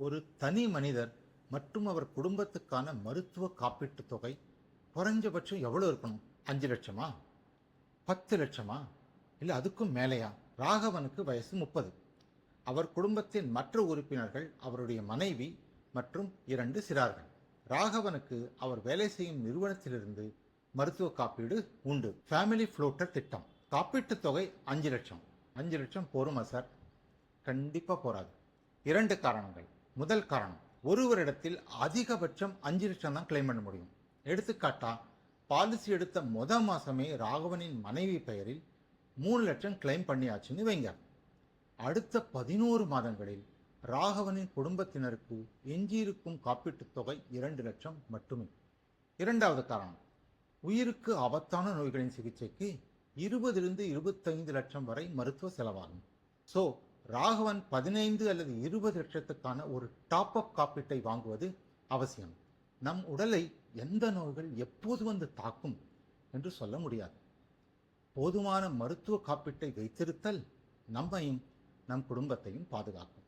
ஒரு தனி மனிதர் மற்றும் அவர் குடும்பத்துக்கான மருத்துவ காப்பீட்டுத் தொகை குறைஞ்சபட்சம் எவ்வளோ இருக்கணும்? 5 லட்சமா, 10 லட்சமா, இல்லை அதுக்கும் மேலேயா? ராகவனுக்கு வயசு 30. அவர் குடும்பத்தின் மற்ற உறுப்பினர்கள் அவருடைய மனைவி மற்றும் 2 சிறார்கள். ராகவனுக்கு அவர் வேலை செய்யும் நிறுவனத்திலிருந்து மருத்துவ காப்பீடு உண்டு. ஃபேமிலி ஃப்ளோட்டர் திட்டம். காப்பீட்டுத் தொகை 5 லட்சம். 5 லட்சம் போருமா சார்? கண்டிப்பா போராது. 2 காரணங்கள். முதல் காரணம், ஒருவரிடத்தில் அதிகபட்சம் 5 லட்சம் தான் கிளைம் பண்ண முடியும். எடுத்துக்காட்டா, பாலிசி எடுத்த மாசமே ராகவனின் மனைவி பெயரில் 3 லட்சம் கிளைம் பண்ணியாச்சுன்னு வைங்க. அடுத்த 11 மாதங்களில் ராகவனின் குடும்பத்தினருக்கு எஞ்சியிருக்கும் காப்பீட்டுத் தொகை 2 லட்சம் மட்டுமே. இரண்டாவது காரணம், உயிருக்கு ஆபத்தான நோய்களின் சிகிச்சைக்கு 20 - 25 லட்சம் வரை மருத்துவ செலவாகும். ஸோ ராகவன் 15 அல்லது 20 லட்சத்துக்கான ஒரு டாப் அப் காப்பீட்டை வாங்குவது அவசியம். நம் உடலை எந்த நோய்கள் எப்போது வந்து தாக்கும் என்று சொல்ல முடியாது. போதுமான மருத்துவ காப்பீட்டை வைத்திருத்தல் நம்மையும் நம் குடும்பத்தையும் பாதுகாக்கும்.